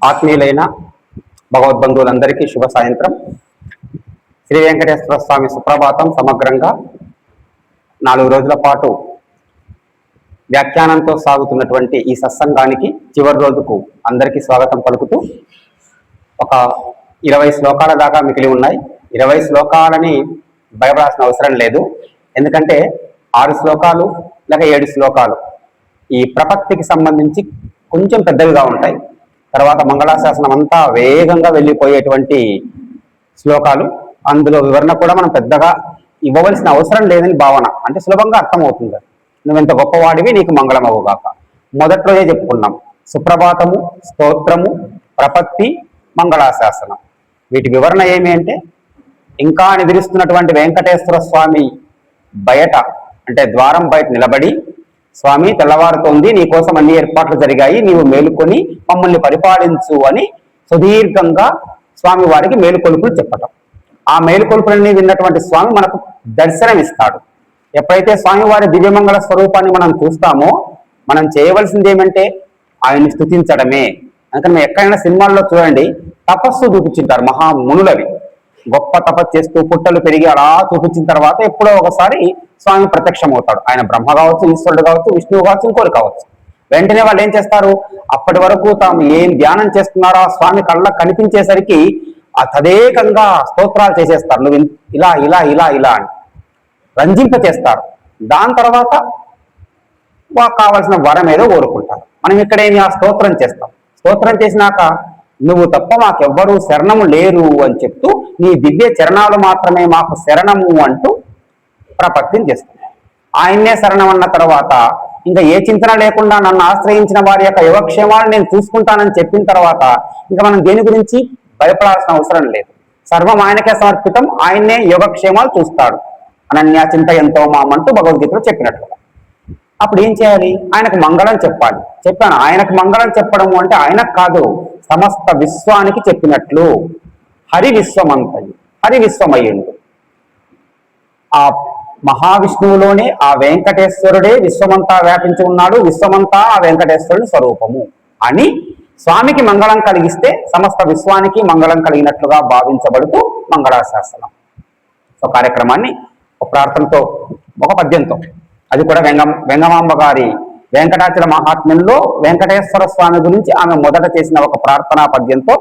ఆత్మీయులైన భగవద్బంధువులందరికీ శుభ సాయంత్రం. శ్రీ వెంకటేశ్వర స్వామి సుప్రభాతం సమగ్రంగా 4 రోజుల పాటు వ్యాఖ్యానంతో సాగుతున్నటువంటి ఈ సత్సంగానికి చివరి రోజుకు అందరికీ స్వాగతం పలుకుతూ ఒక 20 శ్లోకాల దాకా మిగిలి ఉన్నాయి. 20 శ్లోకాలని భయపడాల్సిన అవసరం లేదు. ఎందుకంటే 6 శ్లోకాలు లేక 7 శ్లోకాలు ఈ ప్రపత్తికి సంబంధించి కొంచెం పెద్దవిగా ఉంటాయి. తర్వాత మంగళాశాసనం అంతా వేగంగా వెళ్ళిపోయేటువంటి శ్లోకాలు. అందులో వివరణ కూడా మనం పెద్దగా ఇవ్వవలసిన అవసరం లేదని భావన, అంటే సులభంగా అర్థమవుతుంది. నువ్వెంత గొప్పవాడివి, నీకు మంగళమవుగాక. మొదట్లోనే చెప్పుకున్నాం, సుప్రభాతము, స్తోత్రము, ప్రపత్తి, మంగళాశాసనం. వీటి వివరణ ఏమి అంటే, ఇంకా నిద్రిస్తున్నటువంటి వెంకటేశ్వర స్వామి బయట, అంటే ద్వారం బయట నిలబడి, స్వామి తెల్లవారుతోంది, నీకోసం అన్ని ఏర్పాట్లు జరిగాయి, నీవు మేలుకొని మమ్మల్ని పరిపాలించు అని సుదీర్ఘంగా స్వామి వారికి మేలుకొలుపులు చెప్పటం. ఆ మేలుకొలుపులన్నీ విన్నటువంటి స్వామి మనకు దర్శనం ఇస్తాడు. ఎప్పుడైతే స్వామివారి దివ్యమంగళ స్వరూపాన్ని మనం చూస్తామో, మనం చేయవలసింది ఏమంటే ఆయన్ని స్తుతించడమే. అందుకని మనం ఎక్కడైనా సినిమాల్లో చూడండి, తపస్సు చూపించుంటారు మహామునులవి. గొప్ప తపస్సు చేస్తూ పుట్టలు పెరిగి అలా చూపించిన తర్వాత ఎప్పుడో ఒకసారి స్వామి ప్రత్యక్షం అవుతాడు. ఆయన బ్రహ్మ కావచ్చు, ఈశ్వరుడు కావచ్చు, విష్ణువు కావచ్చు, ఇంకోటి కావచ్చు. వెంటనే వాళ్ళు ఏం చేస్తారు, అప్పటి వరకు తాము ఏం ధ్యానం చేస్తున్నారో ఆ స్వామి కళ్ళకు కనిపించేసరికి ఆ తదేకంగా స్తోత్రాలు చేసేస్తారు. నువ్వు ఇలా ఇలా ఇలా ఇలా అని రంజింప చేస్తారు. దాని తర్వాత కావాల్సిన వరం ఏదో కోరుకుంటారు. మనం ఇక్కడేమి ఆ స్తోత్రం చేస్తాం. స్తోత్రం చేసినాక నువ్వు తప్ప మాకెవ్వరూ శరణము లేరు అని చెప్తూ, నీ దివ్య చరణాలు మాత్రమే మాకు శరణము అంటూ ప్రపత్తిని చేస్తుంది. ఆయన్నే శరణం అన్న తర్వాత ఇంకా ఏ చింతన లేకుండా నన్ను ఆశ్రయించిన వారి యొక్క యోగక్షేమాలు నేను చూసుకుంటానని చెప్పిన తర్వాత ఇంకా మనం దేని గురించి భయపడాల్సిన అవసరం లేదు. సర్వం ఆయనకే సమర్పితం, ఆయన్నే యోగక్షేమాలు చూస్తాడు. అనన్య చింత ఎంతో మామంటూ భగవద్గీతలో చెప్పినట్లుగా. అప్పుడు ఏం చేయాలి, ఆయనకు మంగళం చెప్పాలి. చెప్పాను, ఆయనకు మంగళం చెప్పడము అంటే ఆయనకు కాదు, సమస్త విశ్వానికి చెప్పినట్లు. హరి విశ్వమంతయు, హరి విశ్వమయ్యుండు. ఆ మహావిష్ణువులోనే ఆ వెంకటేశ్వరుడే విశ్వమంతా వ్యాపించి ఉన్నాడు, విశ్వమంతా ఆ వెంకటేశ్వరుని స్వరూపము అని స్వామికి మంగళం కలిగిస్తే సమస్త విశ్వానికి మంగళం కలిగినట్లుగా భావించబడుతూ మంగళాశాసనం. సో కార్యక్రమాన్ని ఒక ప్రార్థనతో, ఒక పద్యంతో, అది కూడా వెంగమాంబ గారి వెంకటాచల మహాత్మ్యంలో వెంకటేశ్వర స్వామి గురించి ఆమె మొదట చేసిన ఒక ప్రార్థనా పద్యంతో,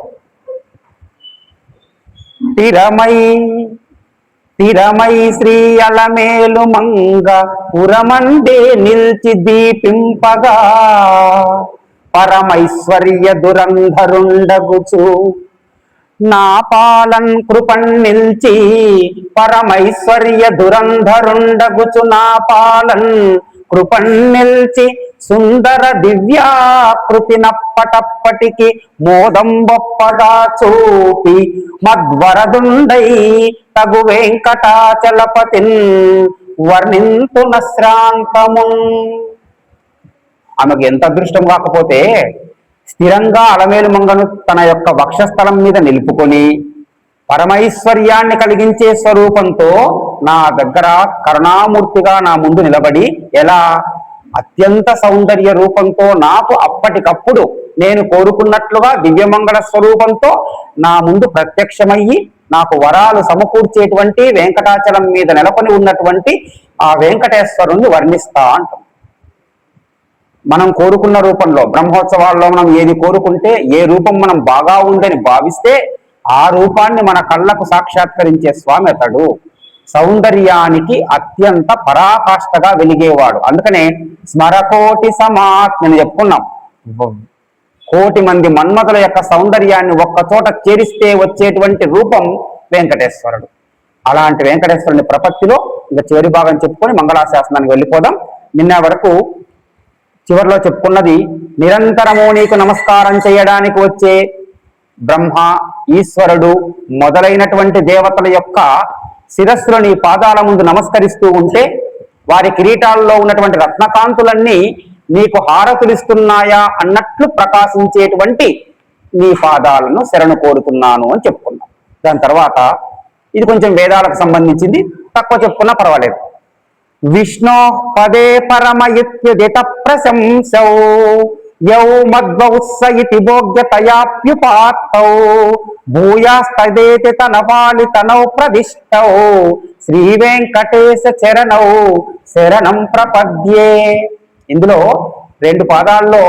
తిరమై శ్రీ అలమేలు మంగ పురమండే నిల్చి దీపింపగా పరమైశ్వర్య దురంధరుండగుచు నా పాలన్ కృపన్ నిల్చి పరమైశ్వర్య దురంధరుండగుచు నా పాలన్ కృపన్ నిల్చి సుందర దివ్యాకృతి నప్పటప్పటికి మోదం బొప్పగా చూపి మద్వరదుండై తగు వెంకటాచలపతిన్ వర్ణింతున శ్రాంతమున్. ఆమెకు ఎంత అదృష్టం కాకపోతే, స్థిరంగా అలమేలు మంగను తన యొక్క వక్షస్థలం మీద నిలుపుకొని పరమైశ్వర్యాన్ని కలిగించే స్వరూపంతో నా దగ్గర కరుణామూర్తిగా నా ముందు నిలబడి, ఎలా అత్యంత సౌందర్య రూపంతో నాకు అప్పటికప్పుడు నేను కోరుకున్నట్లుగా దివ్యమంగళ స్వరూపంతో నా ముందు ప్రత్యక్షమయ్యి నాకు వరాలు సమకూర్చేటువంటి వెంకటాచలం మీద నెలకొని ఉన్నటువంటి ఆ వెంకటేశ్వరుణ్ణి వర్ణిస్తా అంటాం. మనం కోరుకున్న రూపంలో బ్రహ్మోత్సవాల్లో మనం ఏది కోరుకుంటే, ఏ రూపం మనం బాగా ఉందని భావిస్తే ఆ రూపాన్ని మన కళ్ళకు సాక్షాత్కరించే స్వామి అతడు. సౌందర్యానికి అత్యంత పరాకాష్ఠగా వెలిగేవాడు. అందుకనే స్మరకోటి సమాత్ నేను చెప్పుకున్నాం, 1,000,000 మంది మన్మథుల యొక్క సౌందర్యాన్ని ఒక్కచోట చేరిస్తే వచ్చేటువంటి రూపం వెంకటేశ్వరుడు. అలాంటి వెంకటేశ్వరుని ప్రపత్తిలో ఇంకా చివరి భాగం చెప్పుకొని మంగళాశాసనానికి వెళ్ళిపోదాం. నిన్న వరకు చివరిలో చెప్పుకున్నది, నిరంతరము నీకు నమస్కారం చేయడానికి వచ్చే బ్రహ్మ, ఈశ్వరుడు మొదలైనటువంటి దేవతల యొక్క శిరస్సులో నీ పాదాల ముందు నమస్కరిస్తూ ఉంటే వారి కిరీటాల్లో ఉన్నటువంటి రత్నకాంతులన్నీ నీకు హారతులిస్తున్నాయా అన్నట్లు ప్రకాశించేటువంటి నీ పాదాలను శరణు కోరుతున్నాను అని చెప్పుకున్నాం. దాని తర్వాత ఇది కొంచెం వేదాలకు సంబంధించింది, తక్కువ చెప్పుకున్నా పర్వాలేదు. విష్ణో పదే పరమయుత్యుదిత ప్రశంసౌ యౌ మద్వౌత్స ఇతి భోగ్యతయాప్యుపాత్తౌ భూయాస్తదేతి తనవాలి తనౌ ప్రదిష్టౌ శ్రీ వెంకటేశ చరణౌ శరణం ప్రపద్యే. ఇందులో 2 పాదాల్లో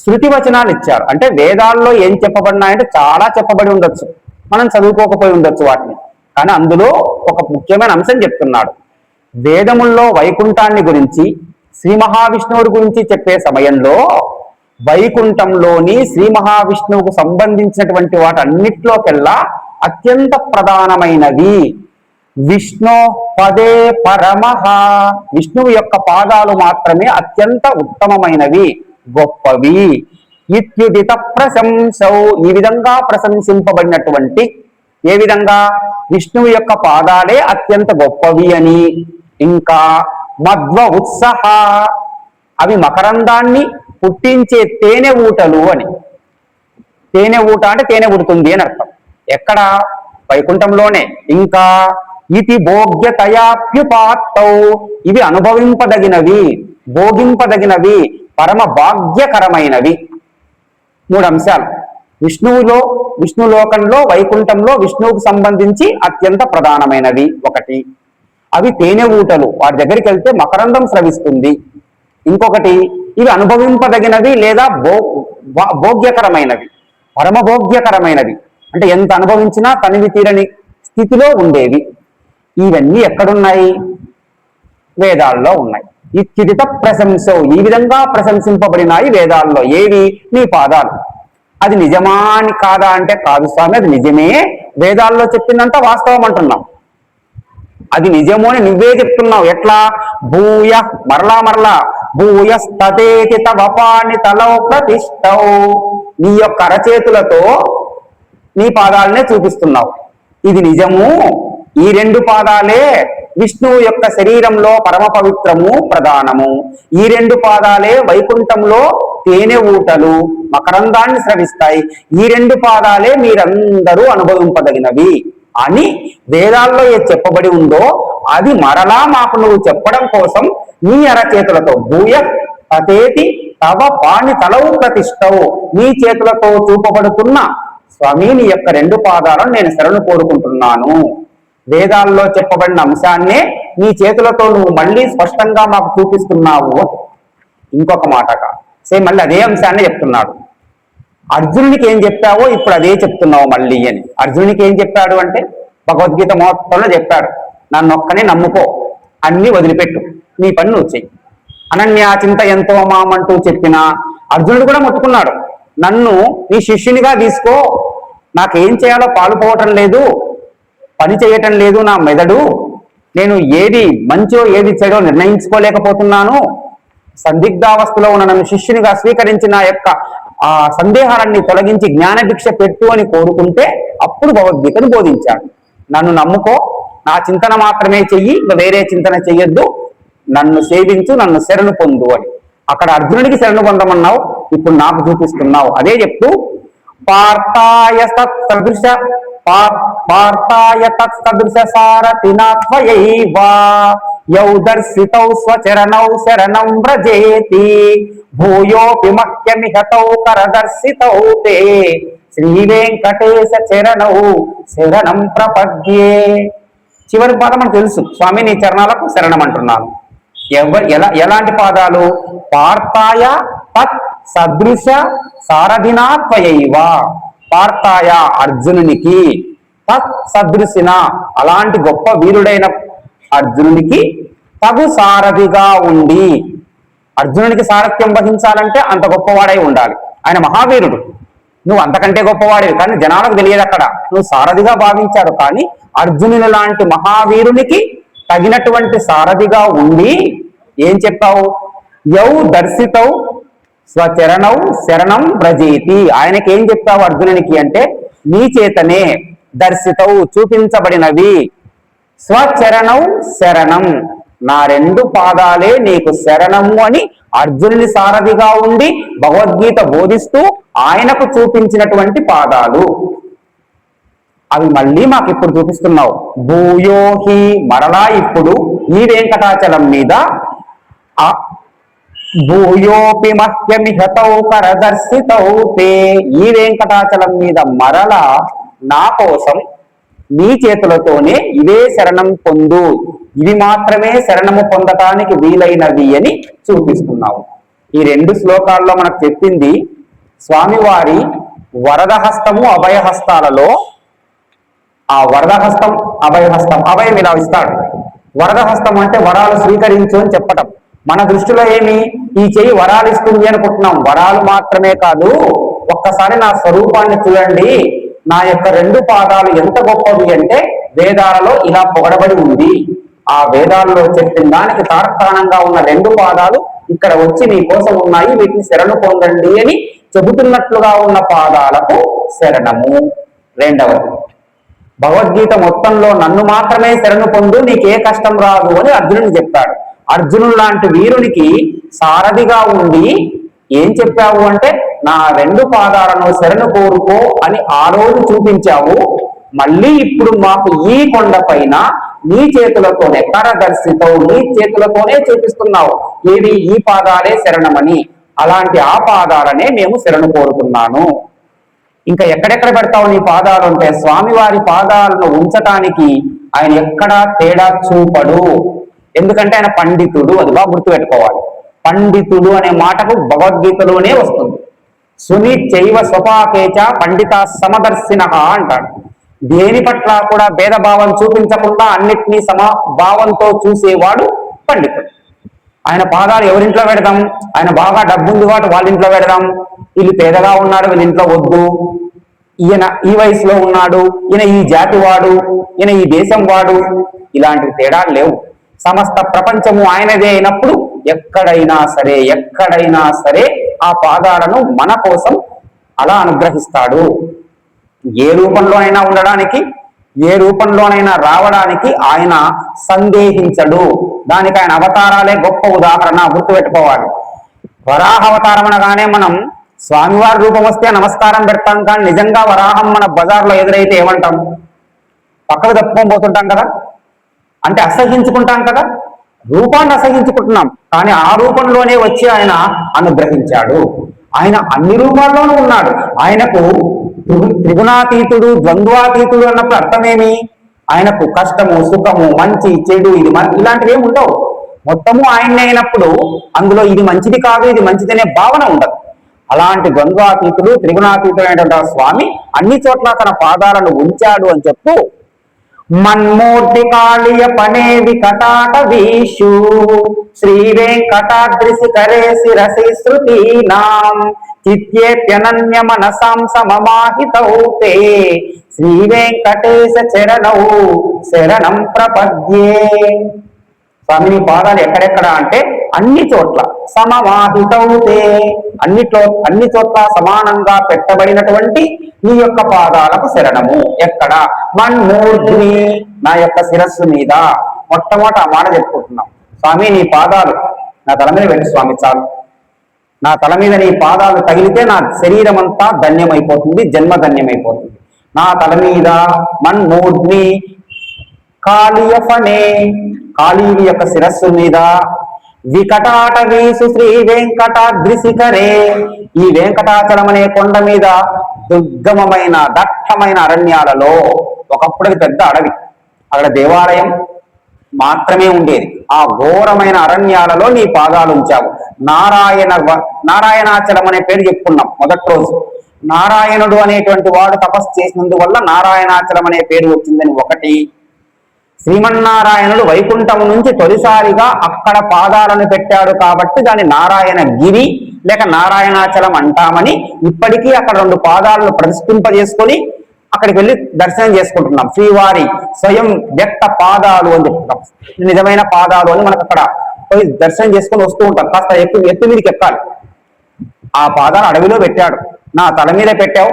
శృతి వచనాలు ఇచ్చారు. అంటే వేదాల్లో ఏం చెప్పబడినాయంటే చాలా చెప్పబడి ఉండొచ్చు, మనం చదువుకోకపోయి ఉండొచ్చు వాటిని. కానీ అందులో ఒక ముఖ్యమైన అంశం చెప్తున్నాడు. వేదముల్లో వైకుంఠాన్ని గురించి, శ్రీ మహావిష్ణువుడి గురించి చెప్పే సమయంలో వైకుంఠంలోని శ్రీ మహావిష్ణువుకు సంబంధించినటువంటి వాటన్నిటిలోకెల్లా అత్యంత ప్రధానమైనవి విష్ణు పదే పరమః, విష్ణువు యొక్క పాదాలు మాత్రమే అత్యంత ఉత్తమమైనవి, గొప్పవి. ఇత్యుదిత ప్రశంసౌ, ఈ విధంగా ప్రశంసింపబడినటువంటి, ఏ విధంగా విష్ణువు యొక్క పాదాలే అత్యంత గొప్పవి అని. ఇంకా మధ్వ ఉత్సహ, అవి మకరందాన్ని పుట్టించే తేనె ఊటలు అని. తేనె ఊట అంటే తేనె ఉడుతుంది అని అర్థం. ఎక్కడ? వైకుంఠంలోనే. ఇంకా ఇతి భోగ్యతయాప్యుపాత్తౌ, ఇవి అనుభవింపదగినవి, భోగింపదగినవి, పరమ భాగ్యకరమైనవి. 3 అంశాలు. విష్ణులోకంలో, వైకుంఠంలో విష్ణువుకు సంబంధించి అత్యంత ప్రధానమైనవి 1. అవి తేనె ఊటలు, వాటి దగ్గరికి వెళ్తే మకరందం స్రవిస్తుంది. ఇంకొకటి, ఇవి అనుభవింపదగినవి లేదా భోగ్యకరమైనవి, పరమభోగ్యకరమైనవి, అంటే ఎంత అనుభవించినా తనివి తీరని స్థితిలో ఉండేవి. ఇవన్నీ ఎక్కడున్నాయి? వేదాల్లో ఉన్నాయి. ఇత్యుదిత ప్రశంసో, ఈ విధంగా ప్రశంసింపబడినాయి వేదాల్లో. ఏవి? నీ పాదాలు. అది నిజమా అని కాదా అంటే కాదు స్వామి, అది నిజమే, వేదాల్లో చెప్పిందంతా వాస్తవం అంటున్నాం. అది నిజము అని నువ్వే చెప్తున్నావు. ఎట్లా? భూయ, మరలా భూయస్తేతి తవపాని తలౌ ప్రతిష్టౌ, నీ యొక్క అరచేతులతో నీ పాదాలనే చూపిస్తున్నావు. ఇది నిజము. ఈ 2 పాదాలే విష్ణువు యొక్క శరీరంలో పరమ పవిత్రము, ప్రధానము. ఈ 2 పాదాలే వైకుంఠంలో తేనె ఊటలు, మకరందాన్ని స్రవిస్తాయి. ఈ 2 పాదాలే మీరందరూ అనుభవింపదగినవి అని వేదాల్లో ఏ చెప్పబడి ఉందో అది మరలా మాకు నువ్వు చెప్పడం కోసం నీ అరచేతులతో, భూయ తతేతి తవ పాణి తలవు ప్రతిష్టవు, నీ చేతులతో చూపబడుతున్న స్వామి నీ యొక్క 2 పాదాలను నేను శరణు కోరుకుంటున్నాను. వేదాల్లో చెప్పబడిన అంశాన్నే నీ చేతులతో నువ్వు మళ్ళీ స్పష్టంగా మాకు చూపిస్తున్నావు. ఇంకొక మాటగా సేమ్ మళ్ళీ అదే అంశాన్ని చెప్తున్నాడు. అర్జునునికి ఏం చెప్పావో ఇప్పుడు అదే చెప్తున్నావు మళ్ళీ అని. అర్జునునికి ఏం చెప్పాడు అంటే భగవద్గీత మొత్తంలో చెప్పాడు, నన్ను ఒక్కనే నమ్ముకో, అన్ని వదిలిపెట్టు, నీ పని నువ్వు చెయ్యి, అనన్యా చింతయంతో మామంటూ చెప్పిన అర్జునుడు కూడా ముట్టుకున్నాడు, నన్ను నీ శిష్యునిగా తీసుకో, నాకేం చేయాలో పాలుపోవటం లేదు, పని చేయటం లేదు నా మెదడు, నేను ఏది మంచో ఏది చెడో నిర్ణయించుకోలేకపోతున్నాను, సందిగ్ధావస్థలో ఉన్న నన్ను శిష్యునిగా స్వీకరించి నా యొక్క ఆ సందేహాలన్నీ తొలగించి జ్ఞానభిక్ష పెట్టు అని కోరుకుంటే అప్పుడు భగవద్గీతను బోధించాడు. నన్ను నమ్ముకో, నా చింతన మాత్రమే చెయ్యి, ఇంకా వేరే చింతన చెయ్యొద్దు, నన్ను సేవించు, నన్ను శరణు పొందు అని. అక్కడ అర్జునుడికి శరణు పొందమన్నావు, ఇప్పుడు నాకు చూపిస్తున్నావు. అదే చెప్తూ పార్థాయ తత్సదృశ సారథినాత్వయైవ యౌ దర్శితౌ స్వచరణౌ శరణం వ్రజేతి భూయోపి మహ్యమిహతౌ కరదర్శితౌ తే శ్రీ వెంకటేశ చరణౌ శరణం ప్రపద్యే. చివరి పాదం మనకు తెలుసు, స్వామి నీ చరణాలకు శరణం అంటున్నాను. ఎలాంటి పాదాలు? పార్థాయ తత్ సదృశ సారథినాత్వయైవ, పార్థాయ అర్జునునికి, తత్ సదృశిన అలాంటి గొప్ప వీరుడైన అర్జునునికి, తగు సారథిగా ఉండి, అర్జునునికి సారథ్యం వహించాలంటే అంత గొప్పవాడై ఉండాలి, ఆయన మహావీరుడు, నువ్వు అంతకంటే గొప్పవాడివి, కానీ జనాలకు తెలియదు అక్కడ, నువ్వు సారథిగా భావించాడు. కానీ అర్జునుని లాంటి మహావీరునికి తగినటువంటి సారథిగా ఉండి ఏం చెప్పావు? యౌ దర్శితౌ స్వచరణౌ శరణం వ్రజేతి, ఆయనకి ఏం చెప్పావు అర్జునునికి అంటే నీ చేతనే దర్శితౌ చూపించబడినవి, స్వచరణౌ శరణం నా 2 పాదాలే నీకు శరణము అని అర్జునుని సారథిగా ఉండి భగవద్గీత బోధిస్తూ ఆయనకు చూపించినటువంటి పాదాలు అవి మళ్ళీ మాకు ఇప్పుడు చూపిస్తున్నావు. భూయోహి మరలా ఇప్పుడు ఈ వెంకటాచలం మీద భూయోపి మహ్యమిహతౌ కరదర్శితౌ తే. ఈ వెంకటాచలం మీద మరల నా కోసం నీ చేతులతోనే ఇవే శరణం పొందు, ఇవి మాత్రమే శరణము పొందటానికి వీలైనవి అని చూపిస్తున్నావు. ఈ రెండు శ్లోకాల్లో మనకు చెప్పింది స్వామివారి వరదహస్తము అభయహస్తాలలో. ఆ వరదహస్తం అభయహస్తం, అభయం ఇలా ఇస్తాడు. వరదహస్తం అంటే వరాలు స్వీకరించు అని చెప్పటం. మన దృష్టిలో ఏమి, ఈ చెయ్యి వరాలు ఇస్తుంది అనుకుంటున్నాం. వరాలు మాత్రమే కాదు, ఒక్కసారి నా స్వరూపాన్ని చూడండి, నా యొక్క రెండు పాదాలు ఎంత గొప్పవి అంటే వేదాలలో ఇలా పొగడబడి ఉంది. ఆ వేదాలలో చెప్పిన దానికి తార్కాణంగా ఉన్న రెండు పాదాలు ఇక్కడ వచ్చి నీ కోసం ఉన్నాయి, వీటిని శరణు పొందండి అని చెబుతున్నట్లుగా ఉన్న పాదాలకు శరణము. రెండవది, భగవద్గీత మొత్తంలో నన్ను మాత్రమే శరణు పొందు, నీకే కష్టం రాదు అని అర్జునుడికి చెప్తాడు. అర్జునుడు లాంటి వీరునికి సారథిగా ఉండి ఏం చెప్పావు అంటే, నా రెండు పాదాలను శరణు కోరుకో అని ఆ రోజు చూపించావు. మళ్ళీ ఇప్పుడు మాకు ఈ కొండ పైన నీ చేతులతోనే కరదర్శితో నీ చేతులతోనే చూపిస్తున్నావు ఏవి, ఈ పాదాలే శరణమని. అలాంటి ఆ పాదాలనే మేము శరణు కోరుతున్నాను. ఇంకా ఎక్కడెక్కడ పెడతావు నీ పాదాలు అంటే, స్వామివారి పాదాలను ఉంచటానికి ఆయన ఎక్కడా తేడా చూపడు. ఎందుకంటే ఆయన పండితుడు, అది బాగా గుర్తుపెట్టుకోవాలి. పండితుడు అనే మాటకు భగవద్గీతలోనే వస్తుంది. సుని చైవ స్వపాకేచ పండిత సమదర్శిన అంటాడు. దేని పట్ల కూడా భేదభావం చూపించకుండా అన్నిటినీ సమభావంతో చూసేవాడు పండితుడు. ఆయన పాదాలు ఎవరింట్లో పెడదాం, ఆయన బాగా డబ్బుంది వాటి వాళ్ళ ఇంట్లో పెడదాం, వీళ్ళు పేదగా ఉన్నారు వీళ్ళ ఇంట్లో వద్దు, ఈయన ఈ వయసులో ఉన్నాడు, ఈయన ఈ జాతి వాడు, ఈయన ఈ దేశం వాడు, ఇలాంటి తేడాలు లేవు. సమస్త ప్రపంచము ఆయనదే అయినప్పుడు ఎక్కడైనా సరే ఆ పాదాలను మన కోసం అలా అనుగ్రహిస్తాడు. ఏ రూపంలోనైనా ఉండడానికి, ఏ రూపంలోనైనా రావడానికి ఆయన సందేహించడు. దానికి ఆయన అవతారాలే గొప్ప ఉదాహరణ, గుర్తుపెట్టుకోవాలి. వరాహ అవతారం అనగానే మనం స్వామివారి రూపం వస్తే నమస్కారం పెడతాం, కానీ నిజంగా వరాహం మన బజార్లో ఎదురైతే ఏమంటాం, పక్కకు తప్పుకొని పోతుంటాం కదా, అంటే అసహించుకుంటాం కదా, రూపాన్ని అసహించుకుంటున్నాం. కానీ ఆ రూపంలోనే వచ్చి ఆయన అనుగ్రహించాడు. ఆయన అన్ని రూపాల్లోనూ ఉన్నాడు. ఆయనకు త్రిగుణాతీతుడు ద్వంద్వాతీతుడు అన్నప్పుడు అర్థమేమి, ఆయనకు కష్టము సుఖము మంచి చెడు ఇది ఇలాంటివి ఏమి ఉండవు. మొత్తము ఆయన్నే అయినప్పుడు అందులో ఇది మంచిది కాదు ఇది మంచిదనే భావన ఉండదు. అలాంటి ద్వంద్వాతీతుడు త్రిగుణాతీతుడు అయినటువంటి స్వామి అన్ని చోట్ల తన పాదాలను ఉంచాడు అని చెప్తూ, మన్మూర్తి కాళియ పనేవి కటాట వీషు శ్రీ వెంకటాద్రిసి కరే శిరసి శృతీనాం చిత్యేత్యనన్య మనసాం సమమాహితౌ తే శ్రీ వెంకటేశ చరణౌ శరణం ప్రపద్యే. స్వామి నీ పాదాలు ఎక్కడెక్కడ అంటే అన్ని చోట్ల సమమాహితౌతే, అన్ని చోట్ల సమానంగా పెట్టబడినటువంటి నీ యొక్క పాదాలకు శరణము. ఎక్కడ, మన్మూర్ధ్ని నా యొక్క శిరస్సు మీద. మొట్టమొదట ఆ మాట చెప్పుకుంటున్నాం. స్వామి నీ పాదాలు నా తల మీద పెట్టు స్వామి, చాలు. నా తల మీద నీ పాదాలు తగిలితే నా శరీరం అంతా ధన్యమైపోతుంది, జన్మ ధన్యమైపోతుంది. నా తల మీద మన్మూర్ధ్ని కాళీయఫనే కాళీవి యొక్క శిరస్సు మీద, వికటాట వీసు శ్రీ వెంకటాద్రిశిఖరే ఈ వెంకటాచలం అనే కొండ మీద దుర్గమమైన దట్టమైన అరణ్యాలలో, ఒకప్పుడు పెద్ద అడవి, అక్కడ దేవాలయం మాత్రమే ఉండేది. ఆ ఘోరమైన అరణ్యాలలో నీ పాదాలు ఉంచావు. నారాయణాచలం అనే పేరు చెప్పుకున్నాం మొదటి రోజు. నారాయణుడు అనేటువంటి వాడు తపస్సు చేసినందువల్ల నారాయణాచలం అనే పేరు వచ్చిందని ఒకటి. శ్రీమన్నారాయణుడు వైకుంఠం నుంచి తొలిసారిగా అక్కడ పాదాలను పెట్టాడు కాబట్టి దాన్ని నారాయణ గిరి లేక నారాయణాచలం అంటామని ఇప్పటికీ అక్కడ రెండు పాదాలను ప్రతిష్ఠింపజేసుకొని అక్కడికి వెళ్ళి దర్శనం చేసుకుంటున్నాం. శ్రీవారి స్వయం వ్యక్త పాదాలు అని చెప్తున్నాం. నిజమైన పాదాలు అని మనకు అక్కడ పోయి దర్శనం చేసుకొని వస్తూ ఉంటాం. కాస్త ఎత్తు మీదకి ఎక్కాలి. ఆ పాదాలు అడవిలో పెట్టాడు. నా తల మీద పెట్టావు,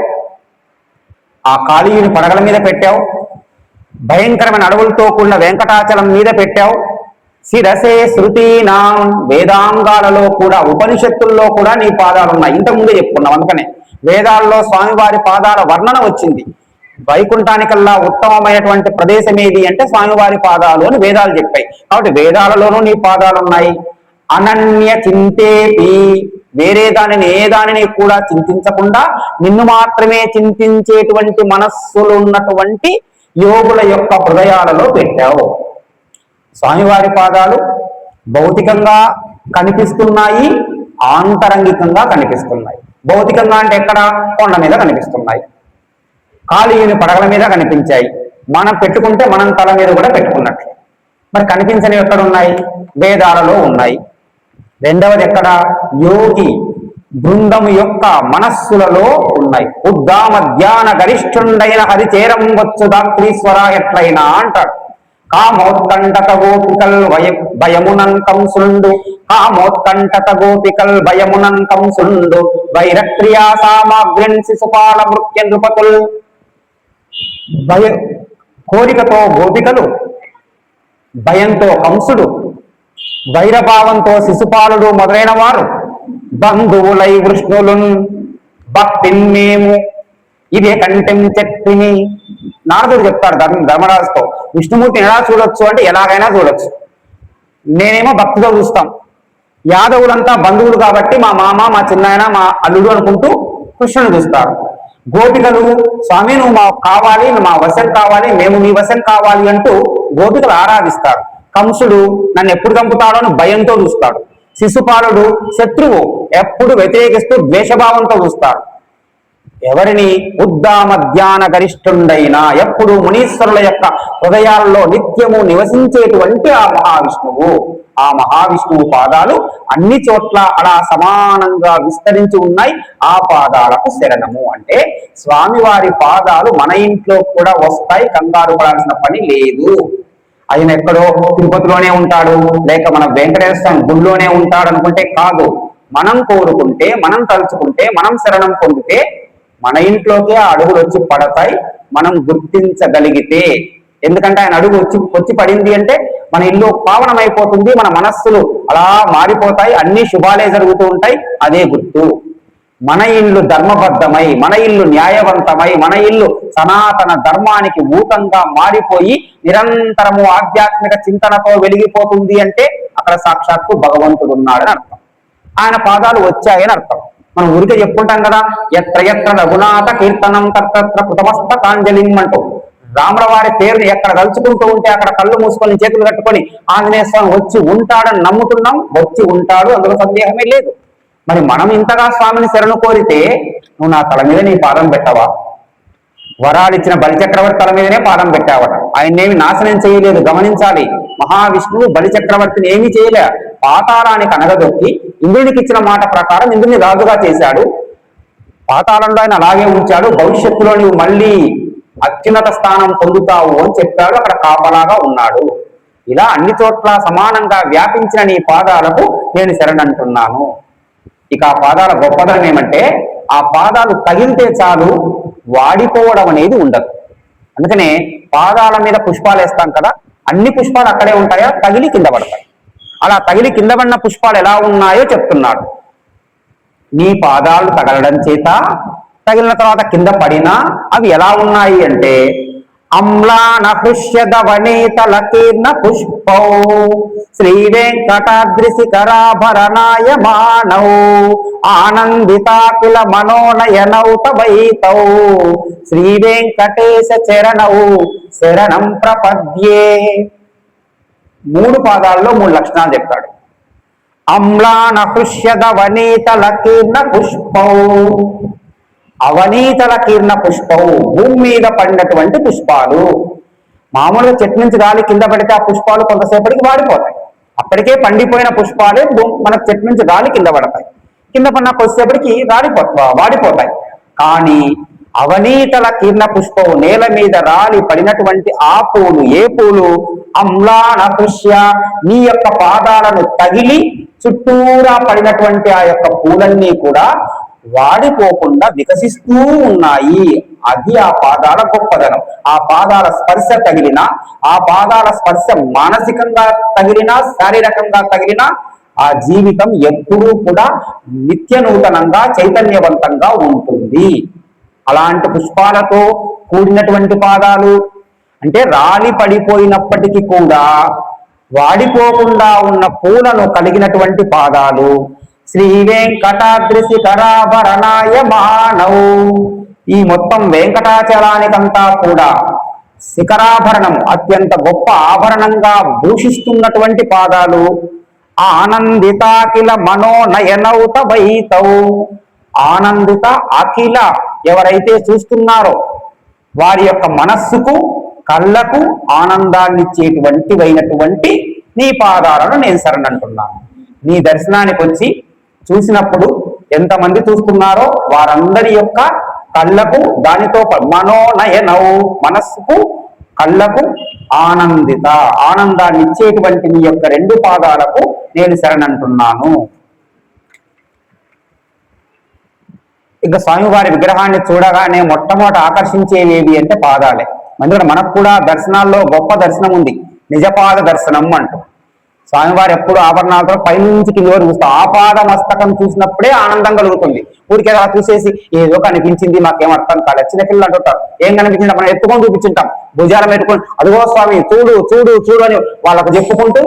ఆ కాళీయుని పడగల మీద పెట్టావు, భయంకరమైన అడవులతో కూడిన వెంకటాచలం మీద పెట్టావు. శిరసే శృతీనాం వేదాంగాలలో కూడా ఉపనిషత్తుల్లో కూడా నీ పాదాలు ఉన్నాయి. ఇంతకుముందే చెప్పుకున్నాం. అందుకనే వేదాల్లో స్వామివారి పాదాల వర్ణన వచ్చింది. వైకుంఠానికల్లా ఉత్తమమైనటువంటి ప్రదేశం ఏది అంటే స్వామివారి పాదాలు అని వేదాలు చెప్పాయి. కాబట్టి వేదాలలోనూ నీ పాదాలు ఉన్నాయి. అనన్య చింతేపి, వేరే దానిని ఏ దానిని కూడా చింతించకుండా నిన్ను మాత్రమే చింతించేటువంటి మనస్సులు ఉన్నటువంటి యోగుల యొక్క హృదయాలలో పెట్టావు. స్వామివారి పాదాలు భౌతికంగా కనిపిస్తున్నాయి, ఆంతరంగికంగా కనిపిస్తున్నాయి. భౌతికంగా అంటే ఎక్కడ? కొండ మీద కనిపిస్తున్నాయి, కాళీయుని పడగల మీద కనిపించాయి. మనం పెట్టుకుంటే మనం తల మీద కూడా పెట్టుకున్నట్లు. మరి కనిపించని ఎక్కడ ఉన్నాయి? వేదాలలో ఉన్నాయి. రెండవది ఎక్కడ? యోగి బృందము యొక్క మనస్సులలో ఉన్నాయి. ఉద్దామ ధ్యాన గరిష్ఠుండైన హరిచేరం వచ్చు దాత్రీశ్వర ఎట్లయినా అంటాడు. కామోత్కంఠత గోపికల్ భయమునంతం సుండు, కామోత్కంఠత గోపికల్ భయమునంతం సుండు, వైరక్రియా సామాగ్రిన్ శిశుపాల మృత్య నృపతుల్. కోరికతో గోపికలు, భయంతో కంసుడు, వైరభావంతో శిశుపాలుడు మొదలైన వారు బంధువులై వృష్ణులున్ భక్తిన్ మేము ఇదే కంటెం చెట్టిని. నారదుడు చెప్తాడు ధర్మరాజుతో, విష్ణుమూర్తిని ఎలా చూడొచ్చు అంటే ఎలాగైనా చూడొచ్చు. నేనేమో భక్తితో చూస్తాం. యాదవులంతా బంధువులు కాబట్టి మా మామ, మా చిన్నాయన, మా అల్లుడు అనుకుంటూ కృష్ణుని చూస్తారు. గోపికలు స్వామి నువ్వు మా కావాలి, మా వశం కావాలి, మేము నీ వశం కావాలి అంటూ గోపికలు ఆరాధిస్తారు. కంసుడు నన్ను ఎప్పుడు చంపుతాడో అని భయంతో చూస్తాడు. శిశుపాలుడు శత్రువు, ఎప్పుడు వ్యతిరేకిస్తూ ద్వేషభావంతో చూస్తాడు. ఎవరిని? ఉద్దామ ధ్యాన గరిష్ఠుండైన, ఎప్పుడు మునీశ్వరుల యొక్క హృదయాల్లో నిత్యము నివసించేటువంటి ఆ మహావిష్ణువు. ఆ మహావిష్ణువు పాదాలు అన్ని చోట్ల అలా సమానంగా విస్తరించి ఉన్నాయి. ఆ పాదాలకు శరణము అంటే స్వామివారి పాదాలు మన ఇంట్లో కూడా వస్తాయి, కంగారు పడాల్సిన పని లేదు. ఆయన ఎక్కడో తిరుపతిలోనే ఉంటాడు, లేక మన వెంకటేశ్వర స్వామి గుడిలోనే ఉంటాడు అనుకుంటే కాదు. మనం కోరుకుంటే, మనం తలుచుకుంటే, మనం శరణం పొందితే మన ఇంట్లోకే ఆ అడుగులు వచ్చి పడతాయి, మనం గుర్తించగలిగితే. ఎందుకంటే ఆయన అడుగు వచ్చి పడింది అంటే మన ఇల్లు పావనమైపోతుంది, మన మనస్సులు అలా మారిపోతాయి, అన్ని శుభాలే జరుగుతూ ఉంటాయి. అదే గుర్తు. మన ఇల్లు ధర్మబద్ధమై, మన ఇల్లు న్యాయవంతమై, మన ఇల్లు సనాతన ధర్మానికి ఊతంగా మారిపోయి నిరంతరము ఆధ్యాత్మిక చింతనతో వెలిగిపోతుంది అంటే అక్కడ సాక్షాత్తు భగవంతుడు ఉన్నాడని అర్థం. ఆయన పాదాలు వచ్చాయని అర్థం. మనం ఊరికే చెప్పుకుంటాం కదా, ఎత్ర ఎత్ర రఘునాథ కీర్తనం తత్ర కృతమస్త కాంజలిం అంటూ. రాముల వారి పేరుని ఎక్కడ తలుచుకుంటూ ఉంటే అక్కడ కళ్ళు మూసుకొని చేతులు కట్టుకొని ఆంజనేయ స్వామి వచ్చి ఉంటాడని నమ్ముతున్నాం. వచ్చి ఉంటాడు, అందులో సందేహమే లేదు. మరి మనం ఇంతగా స్వామిని శరణు కోరితే నువ్వు నా తల మీద నీ పాదం పెట్టవా? వరాలిచ్చిన బలిచక్రవర్తి తల మీదనే పాదం పెట్టావట. ఆయన్నేమి నాశనం చేయలేదు, గమనించాలి. మహావిష్ణువు బలిచక్రవర్తిని ఏమీ చేయలే. పాతాళానికి అనగదొక్కి ఇంద్రునికి ఇచ్చిన మాట ప్రకారం ఇంద్రుని రాజుగా చేశాడు. పాతాళంలో ఆయన అలాగే ఉంచాడు. భవిష్యత్తులో నువ్వు మళ్ళీ అత్యున్నత స్థానం పొందుతావు అని చెప్పాడు. అక్కడ కాపలాగా ఉన్నాడు. ఇలా అన్ని చోట్ల సమానంగా వ్యాపించిన నీ పాదాలకు నేను శరణంటున్నాను. ఇక ఆ పాదాల గొప్పదనం ఏమంటే ఆ పాదాలు తగిలితే చాలు, వాడిపోవడం అనేది ఉండదు. అందుకనే పాదాల మీద పుష్పాలు వేస్తాం కదా, అన్ని పుష్పాలు అక్కడే ఉంటాయా? తగిలి కింద పడతాయి. అలా తగిలి కింద పడిన పుష్పాలు ఎలా ఉన్నాయో చెప్తున్నాడు. నీ పాదాలు తగలడం చేత తగిలిన తర్వాత కింద పడినా అవి ఎలా ఉన్నాయి అంటే అమ్లాన హృష్యదవనీతలకీర్ణ పుష్పౌ శ్రీ వెంకటాద్రిశిఖరాభరణాయ మానౌ ఆనందితాకుల మనోనయనౌ తవైతౌ శ్రీ వెంకటేశ చరణౌ శరణం ప్రపద్యే. 3 పాదాల్లో 3 లక్షణాలు చెప్తాడు. అమ్లాన హృష్యదవనీతలకీర్ణ పుష్పౌ, అవనీతల కీర్ణ పుష్పము, భూమి మీద పడినటువంటి పుష్పాలు. మామూలుగా చెట్టు నుంచి గాలి కింద పడితే ఆ పుష్పాలు కొంతసేపటికి వాడిపోతాయి. అప్పటికే పండిపోయిన పుష్పాలే మనకు చెట్టు నుంచి గాలి కింద పడతాయి. కింద పడిన కొద్దిసేపటికి వాడిపోతాయి. కానీ అవనీతల కీర్ణ పుష్పము, నేల మీద రాలి పడినటువంటి ఆ పూలు, ఏ పూలు? అమ్లాన హృష్య, నీ యొక్క పాదాలను తగిలి చుట్టూరా పడినటువంటి ఆ యొక్క పూలన్నీ కూడా వాడిపోకుండా వికసిస్తూ ఉన్నాయి. అది ఆ పాదాల గొప్పదనం. ఆ పాదాల స్పర్శ తగిలినా, ఆ పాదాల స్పర్శ మానసికంగా తగిలినా, శారీరకంగా తగిలినా ఆ జీవితం ఎప్పుడూ కూడా నిత్య నూతనంగా చైతన్యవంతంగా ఉంటుంది. అలాంటి పుష్పాలతో కూడినటువంటి పాదాలు అంటే రాలి పడిపోయినప్పటికీ కూడా వాడిపోకుండా ఉన్న పూలను కలిగినటువంటి పాదాలు. శ్రీ వెంకటాద్రి శిఖరాభరణాయ మానవు. ఈ మొత్తం వెంకటాచలానికంతా కూడా శిఖరాభరణం, అత్యంత గొప్ప ఆభరణంగా భూషిస్తున్నటువంటి పాదాలు. ఆనందితాకిల మనోనయనౌత వైతౌ. ఆనందిత అఖిల, ఎవరైతే చూస్తున్నారో వారి యొక్క మనస్సుకు కళ్ళకు ఆనందాన్నిచ్చేటువంటివైనటువంటి నీ పాదాలను నేను శరణంటున్నాను. నీ దర్శనానికి వచ్చి చూసినప్పుడు ఎంతమంది చూస్తున్నారో వారందరి యొక్క కళ్ళకు, దానితో మనోనయనౌ, మనస్సుకు కళ్ళకు ఆనందిత, ఆనందాన్ని ఇచ్చేటువంటి నీ యొక్క రెండు పాదాలకు నేను శరణంటున్నాను. ఇక స్వామివారి విగ్రహాన్ని చూడగానే మొట్టమొదట ఆకర్షించేవేవి అంటే పాదాలే. అందుకని మనకు కూడా దర్శనాల్లో గొప్ప దర్శనం ఉంది, నిజపాద దర్శనం అంటూ. స్వామివారు ఎప్పుడు ఆభరణాలతో పైనుంచి కింది వరకు చూస్తాం. ఆపాద మస్తకం చూసినప్పుడే ఆనందం కలుగుతుంది. ఊరికి అలా చూసేసి ఏదో కనిపించింది మాకేం అర్థం కాలేదు. చిన్నపిల్లలు అంటుంటారు, ఏం కనిపించింది మనం ఎత్తుకొని చూపించుంటాం, భుజాలం పెట్టుకొని అదిగో స్వామి చూడు చూడు చూడు అని వాళ్ళకు చెప్పుకుంటూ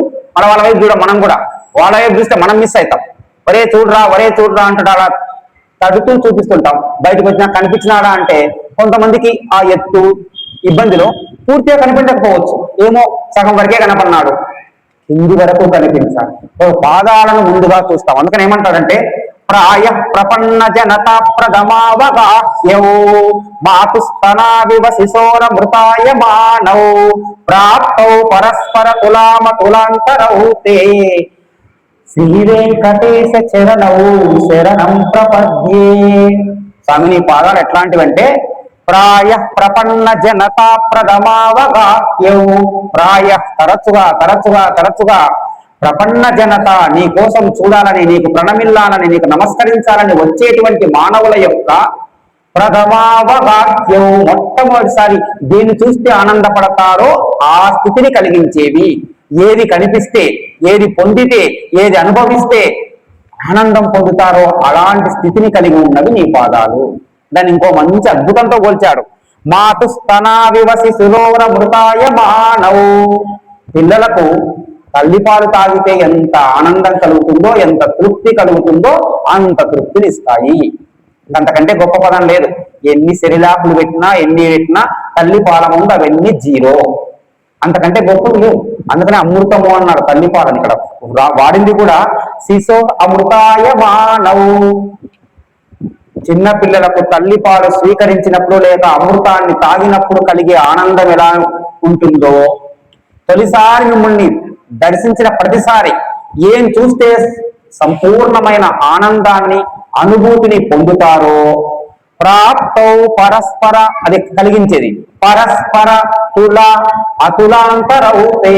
వాళ్ళ వైపు చూడం. మనం కూడా వాళ్ళ వైపు చూస్తే మనం మిస్ అవుతాం. ఒరే చూడరా అంటాడు. అలా తడుతూ చూపిస్తుంటాం. బయటకు వచ్చినా కనిపించినాడా అంటే కొంతమందికి ఆ ఎత్తు ఇబ్బందిలో పూర్తిగా కనిపించకపోవచ్చు, ఏమో సగం వరకే కనపడినాడు, కింది వరకు కనిపించాలి. పాదాలను ముందుగా చూస్తాం. అందుకని ఏమంటారంటే ప్రాయ ప్రపన్న జనతా ప్రథమావగాహ్యౌ మాతుస్తనావివ శిశోర మృతాయ మానౌ ప్రాప్తౌ పరస్పర తులామ తులాంతరౌ తే శ్రీ వెంకటేశ చరణౌ శరణం ప్రపద్యే. స్వామి నీ పాదాలు ఎట్లాంటివంటే ప్రాయ ప్రపన్న జనతా ప్రథమావగాహ్యౌ. ప్రాయ తరచుగా తరచుగా తరచుగా ప్రపన్న జనత నీ కోసం చూడాలని, నీకు ప్రణమిల్లాలని, నీకు నమస్కరించాలని వచ్చేటువంటి మానవుల యొక్క ప్రథమావగాహ్యం, మొట్టమొదటిసారి దీన్ని చూస్తే ఆనందపడతారో ఆ స్థితిని కలిగించేవి. ఏది కనిపిస్తే, ఏది పొందితే, ఏది అనుభవిస్తే ఆనందం పొందుతారో అలాంటి స్థితిని కలిగి ఉన్నవి నీ పాదాలు. దాన్ని ఇంకో మంచి అద్భుతంతో పోల్చాడు. మాతు స్తనావివసి సులోర మృతాయ మానవు. పిల్లలకు తల్లిపాలు తాగితే ఎంత ఆనందం కలుగుతుందో, ఎంత తృప్తి కలుగుతుందో అంత తృప్తిని ఇస్తాయి. అంతకంటే గొప్ప పదం లేదు. ఎన్ని శరీరాకులు పెట్టినా ఎన్ని పెట్టినా తల్లిపాల ముందు అవన్నీ జీరో. అంతకంటే గొప్పది లేవు. అందుకనే అమృతము అన్నాడు తల్లిపాలని. ఇక్కడ వాడింది కూడా శిశో అమృతాయ మానవు. చిన్న పిల్లలకు తల్లిపాలు స్వీకరించినప్పుడు లేక అమృతాన్ని తాగినప్పుడు కలిగే ఆనందం ఎలా ఉంటుందో, తొలిసారి మిమ్మల్ని దర్శించిన ప్రతిసారి ఏం చూస్తే సంపూర్ణమైన ఆనందాన్ని, అనుభూతిని పొందుతారో ప్రాప్తౌ పరస్పర, అది కలిగించేది పరస్పర తుల అతులాంతరౌతే.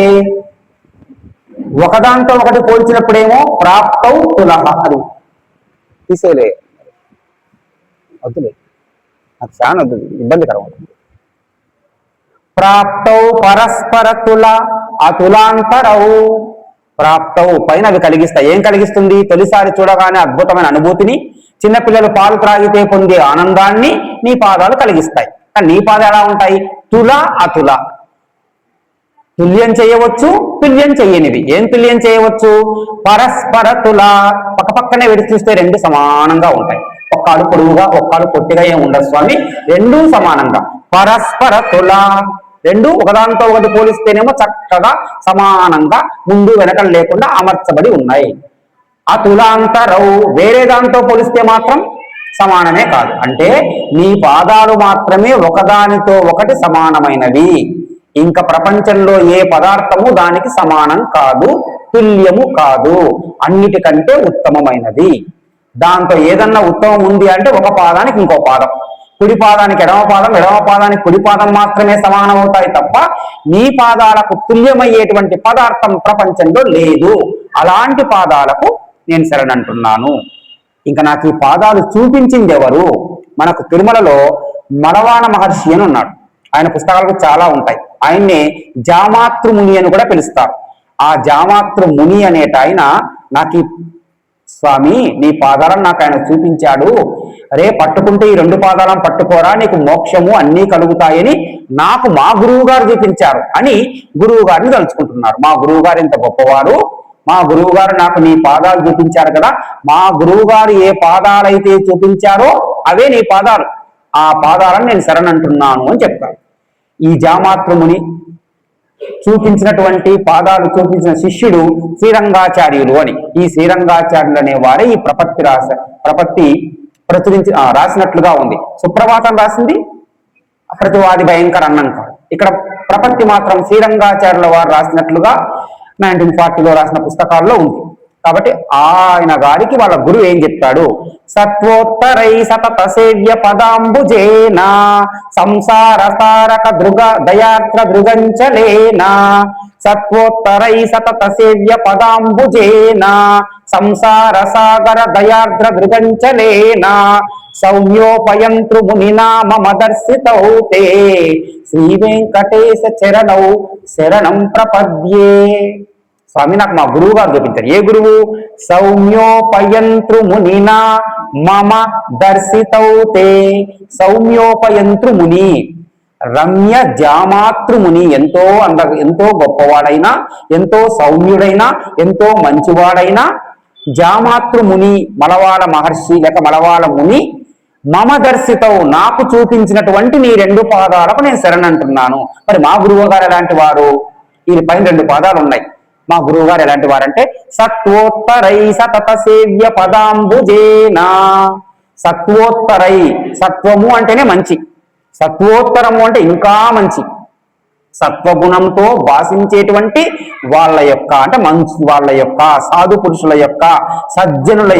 ఒకదాంతో ఒకటి పోల్చినప్పుడేమో ప్రాప్తౌ తుల, అది తీసేలే వద్దులే, నాకు చాలా వద్దు, ఇబ్బందికరం అవుతుంది. ప్రాప్తౌ పరస్పర తుల అతులాంతరౌ. ప్రాప్తవు పైన అవి కలిగిస్తాయి. ఏం కలిగిస్తుంది? తొలిసారి చూడగానే అద్భుతమైన అనుభూతిని, చిన్నపిల్లలు పాలు త్రాగితే పొందే ఆనందాన్ని నీ పాదాలు కలిగిస్తాయి. కానీ నీ పాదాలు ఎలా ఉంటాయి? తుల అతుల. తుల్యం చేయవచ్చు, తుల్యం చెయ్యనివి. ఏం తుల్యం చేయవచ్చు? పరస్పర తుల. పక్కపక్కనే విడిచి చూస్తే రెండు సమానంగా ఉంటాయి. ఒక్కాడు పొడుగుగా ఒక్కాడు పొట్టిగా ఏం ఉండదు స్వామి, రెండూ సమానంగా. పరస్పర తుల, రెండు ఒకదాంతో ఒకటి పోలిస్తేనేమో చక్కగా సమానంగా ముందు వెనకలు లేకుండా అమర్చబడి ఉన్నాయి. ఆ తులాంతరౌ, వేరే దాంతో పోలిస్తే మాత్రం సమానమే కాదు. అంటే నీ పాదాలు మాత్రమే ఒకదానితో ఒకటి సమానమైనవి. ఇంకా ప్రపంచంలో ఏ పదార్థము దానికి సమానం కాదు, తుల్యము కాదు, అన్నిటికంటే ఉత్తమమైనది. దాంతో ఏదన్నా ఉత్తమం ఉంది అంటే ఒక పాదానికి ఇంకో పాదం, కుడి పాదానికి ఎడమ పాదం, ఎడమ పాదానికి కుడి పాదం మాత్రమే సమానం అవుతాయి తప్ప నీ పాదాలకు తుల్యమయ్యేటువంటి పదార్థం ప్రపంచంలో లేదు. అలాంటి పాదాలకు నేను శరణంటున్నాను. ఇంకా నాకు ఈ పాదాలు చూపించింది ఎవరు? మనకు తిరుమలలో మడవాన మహర్షి అని ఉన్నాడు. ఆయన పుస్తకాలకు చాలా ఉంటాయి. ఆయన్ని జామాతృముని అని కూడా పిలుస్తారు. ఆ జామాతృముని అనేట ఆయన నాకు ఈ స్వామి నీ పాదాలను నాకు ఆయన చూపించాడు, అరే పట్టుకుంటే ఈ 2 పాదాలను పట్టుకోరా నీకు మోక్షము అన్నీ కలుగుతాయని నాకు మా గురువు గారు చూపించారు అని గురువు గారిని తలుచుకుంటున్నారు. మా గురువు గారు ఎంత గొప్పవారు, మా గురువు గారు నాకు నీ పాదాలు చూపించారు కదా, మా గురువు గారు ఏ పాదాలైతే చూపించారో అవే నీ పాదాలు, ఆ పాదాలను నేను శరణంటున్నాను అని చెప్తాను. ఈ జామాతృముని చూపించినటువంటి పాదాలు చూపించిన శిష్యుడు శ్రీరంగాచార్యులు అని. ఈ శ్రీరంగాచార్యులు అనేవారే ఈ ప్రపత్తి ప్రచురించి రాసినట్లుగా ఉంది. సుప్రభాతం రాసింది ప్రతివాది భయంకర్ అన్నంక. ఇక్కడ ప్రపత్తి మాత్రం శ్రీరంగాచార్యుల వారు రాసినట్లుగా 1940లో రాసిన పుస్తకాల్లో ఉంది. కాబట్టి ఆయన గారికి వాళ్ళ గురువు ఏం చెప్తాడు, సత్వోత్తరై సతత సేవ్య పదాంబుజేనా సంసార తారక దృగ దయాత్ర దృగంచలేనా, సత్వోత్తరై సతత సేవ్య పదాంబుజేనా సంసార సాగర దయార్ద్ర దృగంచలేనా సౌమ్యోపయంతృ మునినామ మదర్శితౌ తే శ్రీ వెంకటేశ చరణౌ శరణం ప్రపద్యే. స్వామి నాకు మా గురువు గారు చూపించారు. ఏ గురువు? సౌమ్యోపయంతృ మునినా మమ దర్శితౌతే. సౌమ్యోపయంతృ ముని రమ్య జామాతృముని, ఎంతో గొప్పవాడైనా, ఎంతో సౌమ్యుడైనా, ఎంతో మంచివాడైనా జామాతృముని మలవాళ మహర్షి లేక మలవాళ ముని మమ దర్శితవు నాకు చూపించినటువంటి నీ 2 పాదాలకు నేను శరణంటున్నాను. మరి మా గురువు గారు ఎలాంటి వారు? ఈ పైన 2 పాదాలు ఉన్నాయి. మా గురువు గారు ఎలాంటి వారంటే సత్వోత్తరై సతత సేవ్య పదాంబుజేనా. సత్వోత్తరై, సత్వము అంటేనే మంచి, సత్వోత్తరము అంటే ఇంకా మంచి, సత్వగుణంతో భాషించేటువంటి వాళ్ళ యొక్క అంటే మంచి వాళ్ళ యొక్క సాధు పురుషుల యొక్క సజ్జనుల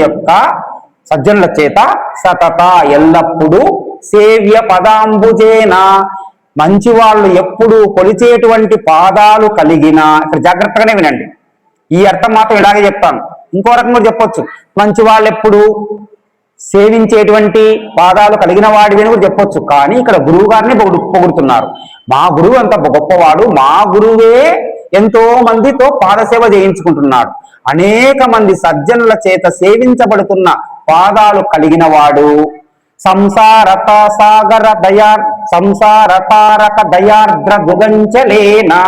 చేత సతత ఎల్లప్పుడూ సేవ్య పదాంబుజేనా మంచి వాళ్ళు ఎప్పుడు కొలిచేటువంటి పాదాలు కలిగిన. ఇక్కడ జాగ్రత్తగానే వినండి, ఈ అర్థం మాత్రం ఇలాగే చెప్తాను, ఇంకో రకంగా చెప్పొచ్చు. మంచి వాళ్ళు ఎప్పుడు సేవించేటువంటి పాదాలు కలిగిన వాడివి అని కూడా చెప్పొచ్చు. కానీ ఇక్కడ గురువు గారిని పొగుడుతున్నారు. మా గురువు అంత గొప్పవాడు, మా గురువే ఎంతో మందితో పాదసేవ చేయించుకుంటున్నాడు, అనేక మంది సజ్జనుల చేత సేవించబడుతున్న పాదాలు కలిగిన వాడు, సంసారత సాగర సంసార తారక దయార్ద్ర దుగంచలేనా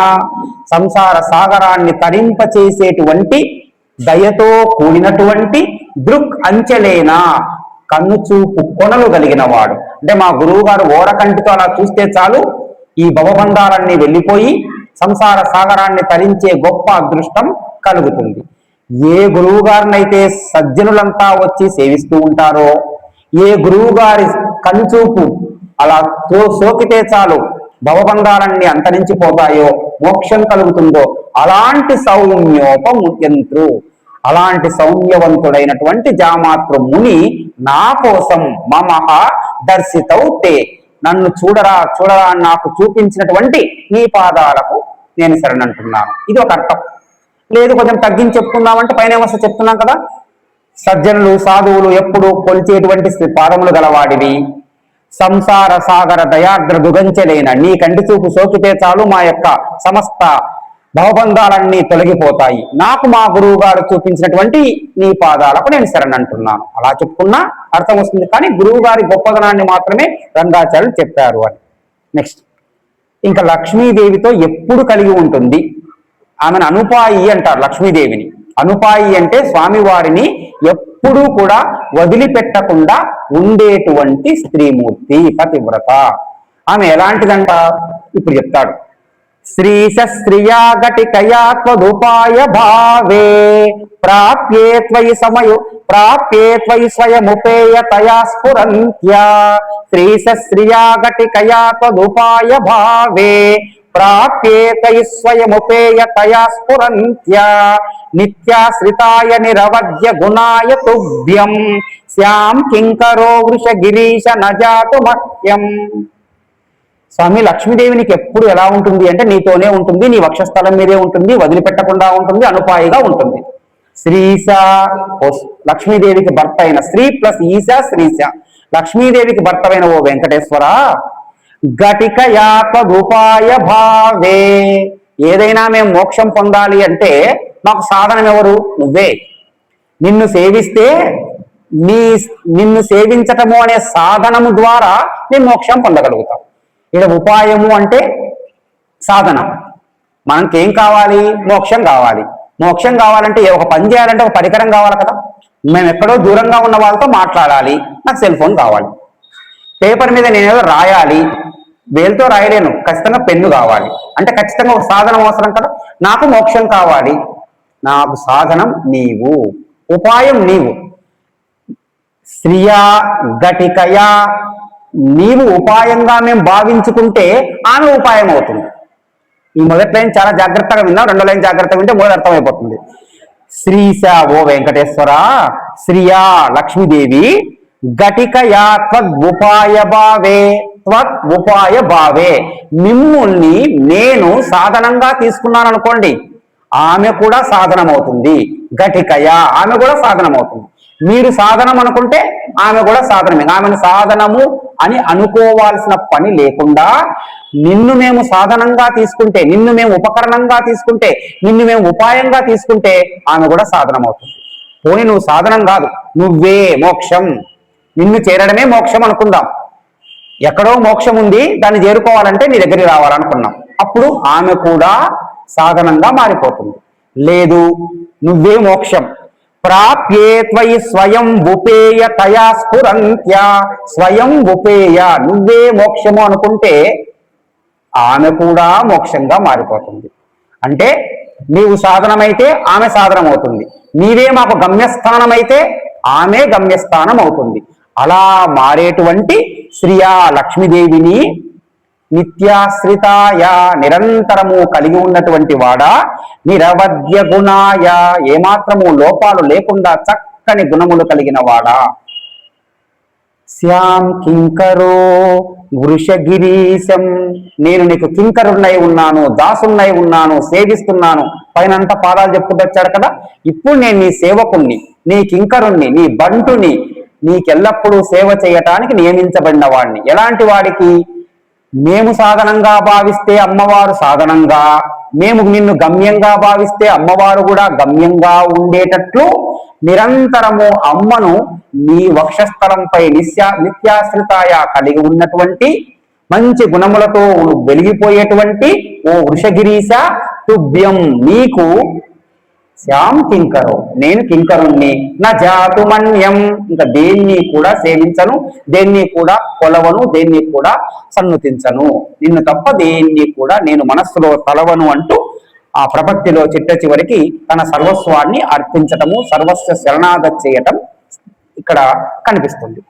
సంసార సాగరాన్ని తరింపచేసేటువంటి దయతో కూడినటువంటి దృక్ అంచలేనా కన్ను చూపు కొనలు కలిగిన వాడు. అంటే మా గురువు గారు ఓరకంటితో అలా చూస్తే చాలు ఈ భవబంధాలన్నీ వెళ్ళిపోయి సంసార సాగరాన్ని తరించే గొప్ప అదృష్టం కలుగుతుంది. ఏ గురువు గారినైతే సజ్జనులంతా వచ్చి సేవిస్తూ ఉంటారో, ఏ గురువు గారి కనుచూపు అలా సోకితే చాలు భవబంధాలన్నీ అంతరించిపోతాయో, మోక్షం కలుగుతుందో అలాంటి సౌమ్యోపముయంత్రు, అలాంటి సౌమ్యవంతుడైనటువంటి జామాతృ ముని నా కోసం మమహ దర్శితౌతే నన్ను చూడరా నాకు చూపించినటువంటి నీ పాదాలకు నేను శరణంటున్నాను. ఇది ఒక అర్థం. లేదు కొంచెం తగ్గించి చెప్పుకుందామంటే పైన ఏమో చెప్తున్నాం కదా, సజ్జనులు సాధువులు ఎప్పుడు కొలిచేటువంటి పాదములు గలవాడివి, సంసార సాగర దయార్ద్ర దుగంచలేన నీ కంటి చూపు సోకితే చాలు మా యొక్క సమస్త భవబంధాలన్నీ తొలగిపోతాయి, నాకు మా గురువు గారు చూపించినటువంటి నీ పాదాలకు నేను శరణంటున్నాను. అలా చెప్పుకున్నా అర్థం వస్తుంది. కానీ గురువు గారి గొప్పదనాన్ని మాత్రమే రంగాచార్యులు చెప్పారు అని. నెక్స్ట్, ఇంకా లక్ష్మీదేవితో ఎప్పుడు కలిగి ఉంటుంది? ఆమెను అనుపాయి అంటారు. లక్ష్మీదేవిని అనుపాయి అంటే స్వామివారిని ఎప్పుడూ కూడా వదిలిపెట్టకుండా ఉండేటువంటి స్త్రీమూర్తి, పతివ్రత. ఆమె ఎలాంటిదంట ఇప్పుడు చెప్తాడు. శ్రీశస్త్రియా ఘటికయాత్వదుపాయ భావే ప్రాప్యే త్వయి స్వయముపేయతయా స్ఫురంత్యా. శ్రీశస్త్రియా ఘటికయాత్వదుపాయ భావే ప్రాప్యే త్వయి స్వయముపేయతయా స్ఫురంత్యా. నిత్యాశ్రితాయ నిరవధ్య గుణాయ తుభ్యం శ్యాం కింకరో వృష గిరీశ నజాతు మహ్యం. స్వామి లక్ష్మీదేవినికి ఎప్పుడు ఎలా ఉంటుంది అంటే నీతోనే ఉంటుంది, నీ వక్షస్థలం మీదే ఉంటుంది, వదిలిపెట్టకుండా ఉంటుంది, అనుపాయిగా ఉంటుంది. శ్రీశ లక్ష్మీదేవికి భర్త అయిన శ్రీ ప్లస్ ఈశ శ్రీశ లక్ష్మీదేవికి భర్తమైన ఓ వెంకటేశ్వర, ఘటికయాత్వదుపాయ భావే ఏదైనా మేము మోక్షం పొందాలి అంటే మాకు సాధనం ఎవరు? నువ్వే. నిన్ను సేవిస్తే నిన్ను సేవించటము అనే సాధనము ద్వారా నేను మోక్షం పొందగలుగుతాం. ఇక్కడ ఉపాయము అంటే సాధన. మనకేం కావాలి? మోక్షం కావాలి. మోక్షం కావాలంటే ఒక పని చేయాలంటే ఒక పరికరం కావాలి కదా. మేము ఎక్కడో దూరంగా ఉన్న వాళ్ళతో మాట్లాడాలి, నాకు సెల్ ఫోన్ కావాలి. పేపర్ మీద నేనేదో రాయాలి, వేలుతో రాయలేను, ఖచ్చితంగా పెన్ను కావాలి. అంటే ఖచ్చితంగా ఒక సాధనం అవసరం కదా. నాకు మోక్షం కావాలి, నాకు సాధనం నీవు, ఉపాయం నీవు. శ్రియా ఘటికయా, నీవు ఉపాయంగా మేము భావించుకుంటే ఆమె ఉపాయం అవుతుంది. ఈ మొదటి లైన్ చాలా జాగ్రత్తగా విన్నాం, రెండో లైన్ జాగ్రత్తగా వింటే మొదటి అర్థమైపోతుంది. శ్రీశ ఓ వెంకటేశ్వర, శ్రియా లక్ష్మీదేవి, ఘటికయా త్వదుపాయ భావే, మిమ్ముల్ని నేను సాధనంగా తీసుకున్నాను అనుకోండి, ఆమె కూడా సాధనమవుతుంది. ఘటికయా, ఆమె కూడా సాధనమవుతుంది. మీరు సాధనం అనుకుంటే ఆమె కూడా సాధనమే. ఆమెను సాధనము అని అనుకోవాల్సిన పని లేకుండా నిన్ను మేము సాధనంగా తీసుకుంటే, నిన్ను మేము ఉపకరణంగా తీసుకుంటే, నిన్ను మేము ఉపాయంగా తీసుకుంటే ఆమె కూడా సాధనం అవుతుంది. పోనీ నువ్వు సాధనం కాదు, నువ్వే మోక్షం. నిన్ను చేరడమే మోక్షం అనుకుందాం. ఎక్కడో మోక్షం ఉంది, దాన్ని చేరుకోవాలంటే నీ దగ్గరికి రావాలనుకున్నాం. అప్పుడు ఆమె కూడా సాధనంగా మారిపోతుంది. లేదు, నువ్వే మోక్షం. ప్రాప్యే త్వయి స్వయం ఉపేయ తయా స్ఫురంత్య, స్వయం ఉపేయ, నువ్వే మోక్షము అనుకుంటే ఆమె కూడా మోక్షంగా మారిపోతుంది. అంటే నీవు సాధనమైతే ఆమె సాధనం అవుతుంది, నీవే మాకు గమ్యస్థానమైతే ఆమె గమ్యస్థానం అవుతుంది. అలా మారేటువంటి శ్రియా లక్ష్మీదేవిని నిత్యాశ్రితాయ, నిరంతరము కలిగి ఉన్నటువంటి వాడా, నిరవధ్య గుణాయ, ఏమాత్రము లోపాలు లేకుండా చక్కని గుణములు కలిగిన వాడా, శ్యాం కింకరో వృషగిరీశం, నేను నీకు కింకరున్నై ఉన్నాను, దాసున్నై ఉన్నాను, సేవిస్తున్నాను. పైనంత పాదాలు చెప్పుకుంటూ వచ్చాడు కదా. ఇప్పుడు నేను నీ సేవకుణ్ణి, నీ కింకరుణ్ణి, నీ బంటుని, నీకెల్లప్పుడూ సేవ చేయటానికి నియమించబడిన వాడిని. ఎలాంటి వాడికి? మేము సాధనంగా భావిస్తే అమ్మవారు సాధనంగా, మేము నిన్ను గమ్యంగా భావిస్తే అమ్మవారు కూడా గమ్యంగా ఉండేటట్లు నిరంతరము అమ్మను నీ వక్షస్థలంపై నిత్యాశ్రితాయ కలిగి ఉన్నటువంటి మంచి గుణములతో వెలిగిపోయేటువంటి ఓ వృషగిరీశ, తుభ్యం, నీకు శ్యాం కింకరు, నేను కింకరుణ్ణి, నా జాతుమన్యం, ఇంకా దేన్ని కూడా సేవించను, దేన్ని కూడా కొలవను, దేన్ని కూడా సన్నుతించను, నిన్ను తప్ప దేన్ని కూడా నేను మనస్సులో తలవను అంటూ ఆ ప్రపత్తిలో చిట్ట చివరికి తన సర్వస్వాన్ని అర్పించటము, సర్వస్వ శరణాగతి చేయటం ఇక్కడ కనిపిస్తుంది.